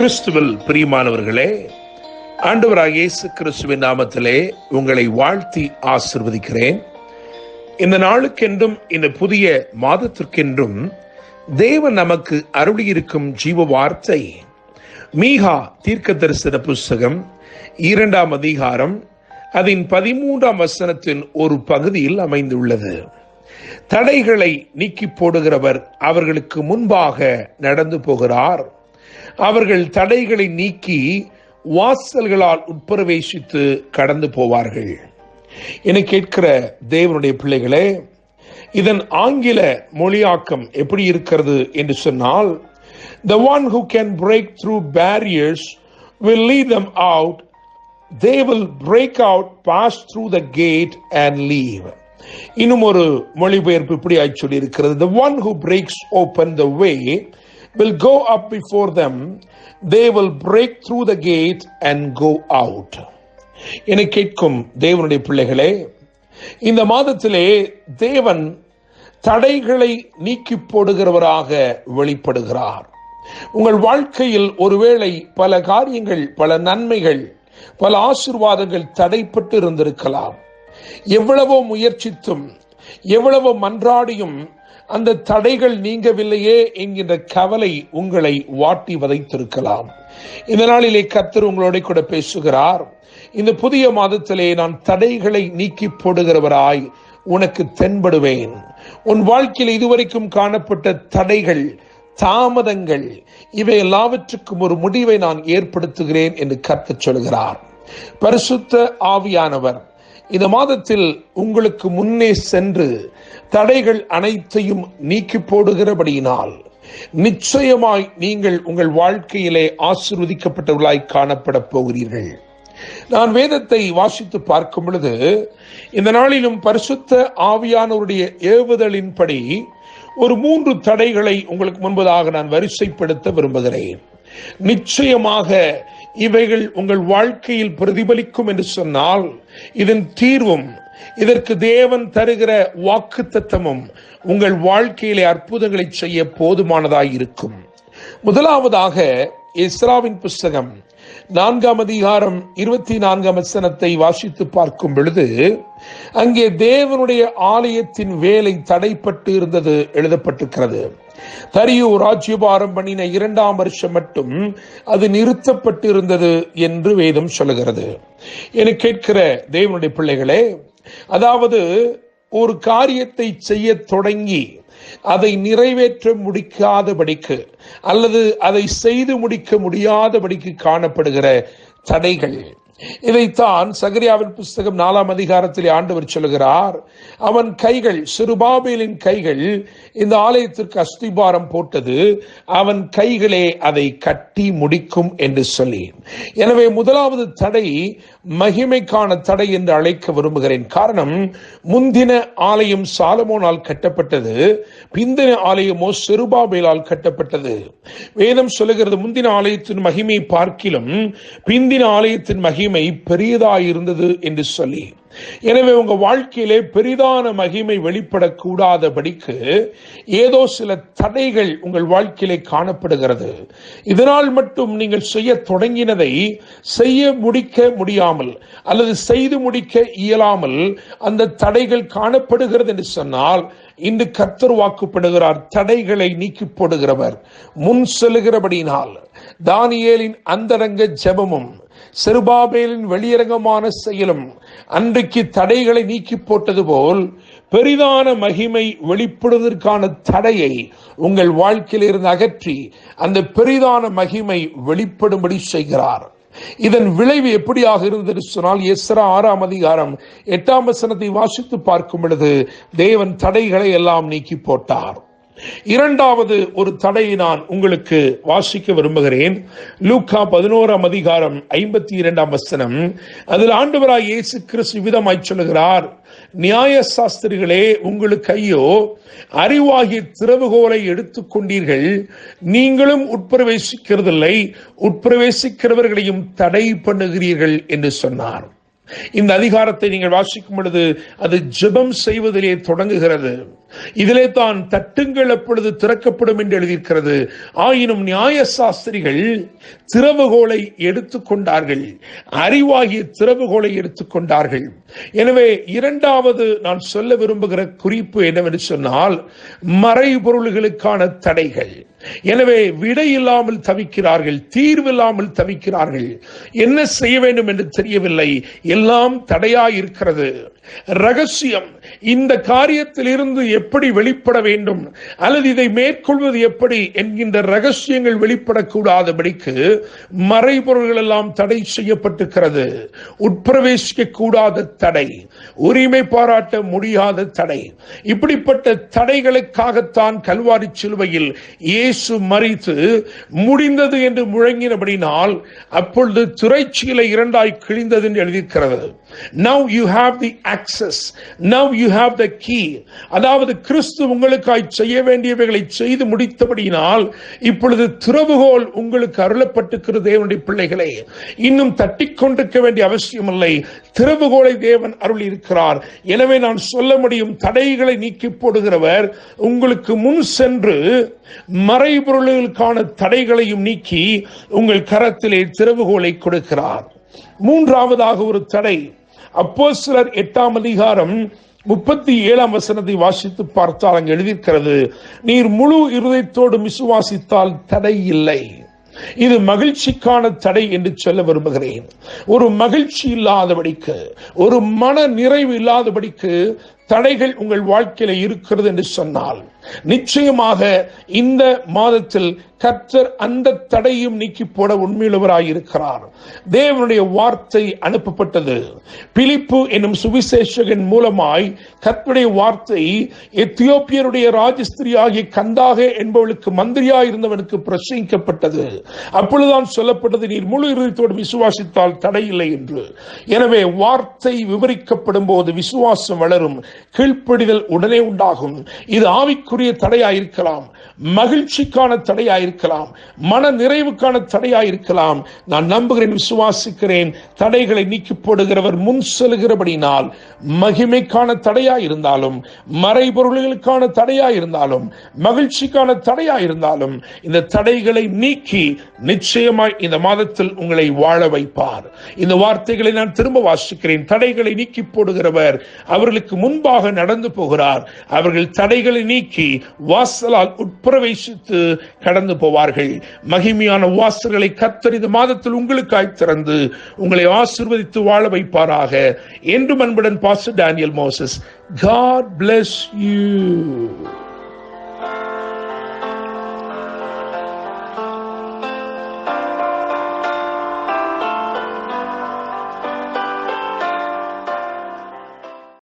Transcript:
கிறிஸ்துவில் பிரியமானவர்களே, ஆண்டவராகிய இயேசு கிறிஸ்துவின் நாமத்திலே உங்களை வாழ்த்தி ஆசீர்வதிக்கிறேன். இந்த நாளுக்கென்றும் இந்த புதிய மாதத்திற்கென்றும் தேவன் நமக்கு அருளியிருக்கும் ஜீவ வார்த்தை மீகா தீர்க்க தரிசன புஸ்தகம் 2ஆம் அதிகாரம் அதன் 13ஆம் வசனத்தின் ஒரு பகுதியில் அமைந்துள்ளது. தடைகளை நீக்கி போடுகிறவர் அவர்களுக்கு முன்பாக நடந்து போகிறார். அவர்கள் தடைகளை நீக்கி வாசல்களால் உட்பிரவேசித்து கடந்து போவார்கள். என கேட்கிற தேவனுடைய பிள்ளைகளே, இதன் ஆங்கில மொழியாக்கம் எப்படி இருக்கிறது என்று சொன்னால், the one who can break through barriers will lead them out. They will break out, pass through the gate and leave. இன்னும் ஒரு மொழிபெயர்ப்பு இப்படி சொல்லி இருக்கிறது, the one who breaks open the way will go up before them. They will break through the gate and go out. என கேட்கும் தேவனுடைய பிள்ளைகளே, இந்த மாதத்திலே தேவன் தடைகளை நீக்கி போடுகிறவராக வெளிப்படுகிறார். உங்கள் வாழ்க்கையில் ஒருவேளை பல காரியங்கள், பல நன்மைகள், பல ஆசீர்வாதங்கள் தடைப்பட்டு இருந்திருக்கலாம். எவ்வளவோ முயற்சித்தும் எவ்வளவோ மன்றாடியும் அந்த தடைகள் நீங்கவில்லையே என்கின்ற கவலை உங்களை வாட்டி வதைத்திருக்கலாம். இந்த நாளிலே கர்த்தர் உங்களோட கூட பேசுகிறார். இந்த புதிய மாதத்திலே நான் தடைகளை நீக்கி போடுகிறவராய் உனக்கு தென்படுவேன். உன் வாழ்க்கையில் இதுவரைக்கும் காணப்பட்ட தடைகள், தாமதங்கள், இவை எல்லாவற்றுக்கும் ஒரு முடிவை நான் ஏற்படுத்துகிறேன் என்று கர்த்தர் சொல்கிறார். பரிசுத்த ஆவியானவர் இந்த மாதத்தில் உங்களுக்கு முன்னே சென்று தடைகள் அனைத்தையும் நீக்கி போடுகிறபடியினால் நிச்சயமாய் நீங்கள் உங்கள் வாழ்க்கையிலே ஆசீர்வதிக்கப்பட்டவர்களாய் காணப்பட போகிறீர்கள். நான் வேதத்தை வாசித்து பார்க்கும் பொழுது இந்த நாளிலும் பரிசுத்த ஆவியானவருடைய ஏவுதலின்படி ஒரு 3 தடைகளை உங்களுக்கு முன்பதாக நான் வரிசைப்படுத்த விரும்புகிறேன். நிச்சயமாக இவைகள் உங்கள் வாழ்க்கையில் பிரதிபலிக்கும் என்று சொன்னால், இதன் தீர்வும், இதற்கு தேவன் தருகிற வாக்குத்தத்தமும் உங்கள் வாழ்க்கையிலே அற்புதங்களை செய்ய போதுமானதாய் இருக்கும். முதலாவதாக எஸ்ராவின் புஸ்தகம் 4ஆம் அதிகாரம் 24ஆம் வசனத்தை வாசித்து பார்க்கும் பொழுது, அங்கே தேவனுடைய ஆலயத்தின் வேலை தடைப்பட்டு இருந்தது எழுதப்பட்டிருக்கிறது. தரியு ராஜ்யபாரம் பண்ணின 2ஆம் வருஷம் மட்டும் அது நிறுத்தப்பட்டு இருந்தது என்று வேதம் சொல்லுகிறது. என கேட்கிற தேவனுடைய பிள்ளைகளே, அதாவது ஒரு காரியத்தை செய்ய தொடங்கி அதை நிறைவேற்ற முடிக்காதபடிக்கு அல்லது அதை செய்து முடிக்க முடியாதபடிக்கு காணப்படுகிற தடைகள், இதைத்தான் சகரியாவின் புஸ்தகம் 4ஆம் அதிகாரத்தில் ஆண்டவர் சொல்கிறார், அவன் கைகள், செருபாபேலின் கைகள் இந்த ஆலயத்திற்கு அஸ்திபாரம் போட்டது, அவன் கைகளே அதை கட்டி முடிக்கும் என்று சொல்லி. எனவே முதலாவது தடை மகிமைக்கான தடை என்று அழைக்க விரும்புகிறேன். காரணம், முந்தின ஆலயம் சாலமோனால் கட்டப்பட்டது, பிந்தின ஆலயமோ செருபாபேலால் கட்டப்பட்டது. வேதம் சொல்லுகிறது, முந்தின ஆலயத்தின் மகிமை பார்க்கிலும் பிந்தின ஆலயத்தின் மகிமை பெரியதாயிருந்தது என்று சொல்லி. எனவே உங்க வாழ்க்கையிலே பெரிதான மகிமை வெளிப்படக்கூடாதபடிக்கு ஏதோ சில தடைகள் உங்கள் வாழ்க்கையிலே காணப்படுகிறது. இதனால் மட்டும் நீங்கள் செய்ய தொடங்கினதை செய்ய முடிக்க முடியாமல் அல்லது செய்து முடிக்க இயலாமல் அந்த தடைகள் காணப்படுகிறது என்று சொன்னால், இன்று கர்த்தர் வாக்குப்படுகிறார், தடைகளை நீக்கி போடுகிறவர் முன் செல்லுகிறபடியினால் தானியேலின் அந்தரங்க ஜெபமும் செருபாபேலின் வெளியரங்கமான செயலும் அன்றைக்கு தடைகளை நீக்கி போட்டது போல் பெரிதான மகிமை வெளிப்படுவதற்கான தடையை உங்கள் வாழ்க்கையில் இருந்து அகற்றி அந்த பெரிதான மகிமை வெளிப்படும்படி செய்கிறார். இதன் விளைவு எப்படியாக இருந்தது சொன்னால், எஸ்ரா 6ஆம் அதிகாரம் 8ஆம் வசனத்தை வாசித்து பார்க்கும் பொழுது தேவன் தடைகளை எல்லாம் நீக்கி போட்டார். இரண்டாவது ஒரு தடையை நான் உங்களுக்கு வாசிக்க விரும்புகிறேன். லூக்கா 11ஆம் அதிகாரம் 52ஆம் வசனம். அதில் ஆண்டவராய் இயேசு கிறிஸ்து விதமாய் சொல்லுகிறார், நியாய சாஸ்திரிகளே, உங்களுக்கு ஐயோ, அறிவாகிய திறவுகோலை எடுத்துக் கொண்டீர்கள், நீங்களும் உட்பிரவேசிக்கிறதில்லை, உட்பிரவேசிக்கிறவர்களையும் தடை பண்ணுகிறீர்கள் என்று சொன்னார். இந்த அதிகாரத்தை நீங்கள் வாசிக்கும் பொழுது அது ஜெபம் செய்வதிலே தொடங்குகிறது. இதிலே தான் தட்டுங்கள் அப்பொழுது திறக்கப்படும் என்று எழுதியிருக்கிறது. ஆயினும் நியாய சாஸ்திரிகள் திறவுகோலை எடுத்துக்கொண்டார்கள், அறிவாகிய திறவுகோலை எடுத்துக்கொண்டார்கள். எனவே இரண்டாவது நான் சொல்ல விரும்புகிற குறிப்பு என்னவென்று சொன்னால், மறைபொருள்களுக்கான தடைகள். எனவே விடை இல்லாமல் தவிக்கிறார்கள், தீர்வில்லாமல் தவிக்கிறார்கள், என்ன செய்ய வேண்டும் என்று தெரியவில்லை, எல்லாம் தடையாயிருக்கிறது. ரகசியம், இந்த காரியத்தில் இருந்து எப்படி வெளிப்பட வேண்டும் அல்லது இதை மேற்கொள்வது எப்படி என்கின்ற ரகசியங்கள் வெளிப்படக்கூடாதபடிக்கு மறைபொருள்கள் எல்லாம் தடை செய்யப்பட்டிருக்கிறது. உட்பிரவேசிக்க கூடாத தடை, உரிமை பாராட்ட முடியாத தடை. இப்படிப்பட்ட தடைகளுக்காகத்தான் கல்வாரி சிலுவையில் இயேசு மரித்து முடிந்தது என்று முழங்கினபடினால் அப்பொழுது திரைச்சீலை இரண்டாய் கிழிந்தது என்று எழுதியிருக்கிறது. Now you have the access, now you have the key. அதாவது கிறிஸ்து உங்களுக்காய் செய்ய வேண்டியவைகளை செய்து முடித்தபடியினால் இப்பொழுது திறவுகோல் உங்களுக்கு அருளப்பட்டிருக்கிறது. தேவனுடைய பிள்ளைகளே, இன்னும் தட்டிக்கொண்டிருக்க வேண்டிய அவசியம் இல்லை, திறவுகோலை தேவன் அருள் இருக்கிறார். எனவே நான் சொல்ல முடியும், தடைகளை நீக்கி போடுகிறவர் உங்களுக்கு முன் சென்று மறைபொருள்களுக்கான தடைகளையும் நீக்கி உங்கள் கரத்திலே திறவுகோலை கொடுக்கிறார். மூன்றாவதாக ஒரு தடை, அப்போஸ்தலர் 8ஆம் அதிகாரம் 37ஆம் வசனத்தை வாசித்து பார்த்தால் அங்கு எழுதியிருக்கிறது, நீர் முழு இருதயத்தோடு விசுவாசித்தால் தடை இல்லை. இது மகிழ்ச்சிக்கான தடை என்று சொல்ல விரும்புகிறேன். ஒரு மகிழ்ச்சி இல்லாதபடிக்கு, ஒரு மன நிறைவு இல்லாதபடிக்கு தடைகள் உங்கள் வாழ்க்கையில இருக்கிறது என்று சொன்னால், நிச்சயமாக இந்த மாதத்தில் கர்த்தர் அந்த தடையும் நீக்கி போட உண்மையுள்ளவராயிருக்கிறார். தேவனுடைய வார்த்தை அனுப்பப்பட்டது. பிலிப்பு என்னும் சுவிசேஷகன் மூலமாய் கர்த்தருடைய வார்த்தை எத்தியோப்பியருடைய ராஜஸ்திரி ஆகிய கந்தாக என்பவளுக்கு மந்திரியாய் இருந்தவனுக்கு பிரசங்கிக்கப்பட்டது. அப்பொழுதுதான் சொல்லப்பட்டது, நீர் முழு இருதயத்தோடு விசுவாசித்தால் தடையில்லை என்று. எனவே வார்த்தை விவரிக்கப்படும் போது விசுவாசம் வளரும், கீழ்ப்படிதல் உடனே உண்டாகும். இது ஆவிக்குரிய தடையாயிருக்கலாம், மகிழ்ச்சிக்கான தடையாயிருக்கலாம், மன நிறைவுக்கான தடையாயிருக்கலாம். நான் நம்புகிறேன், விசுவாசிக்கிறேன், தடைகளை நீக்கி போடுகிறவர் முன் செல்கிறபடினால் மகிமைக்கான தடையாயிருந்தாலும், மறைபொருள்களுக்கான தடையாயிருந்தாலும், மகிழ்ச்சிக்கான தடையாயிருந்தாலும் இந்த தடைகளை நீக்கி நிச்சயமாய் இந்த மாதத்தில் உங்களை வாழ வைப்பார். இந்த வார்த்தைகளை நான் திரும்ப வாசிக்கிறேன். தடைகளை நீக்கி போடுகிறவர் அவர்களுக்கு முன்பாக நடந்து போகிறார். அவர்கள் தடைகளை நீக்கி வாசலால் உட்பிரவேசித்து கடந்து போவார்கள். மகிமையான வாசல்களை கர்த்தர் இந்த மாதத்தில் உங்களுக்காய் திறந்து உங்களை ஆசீர்வதித்து வாழ வைப்பாராக. என்றும் அன்புடன் pastor Daniel Moses. God bless you.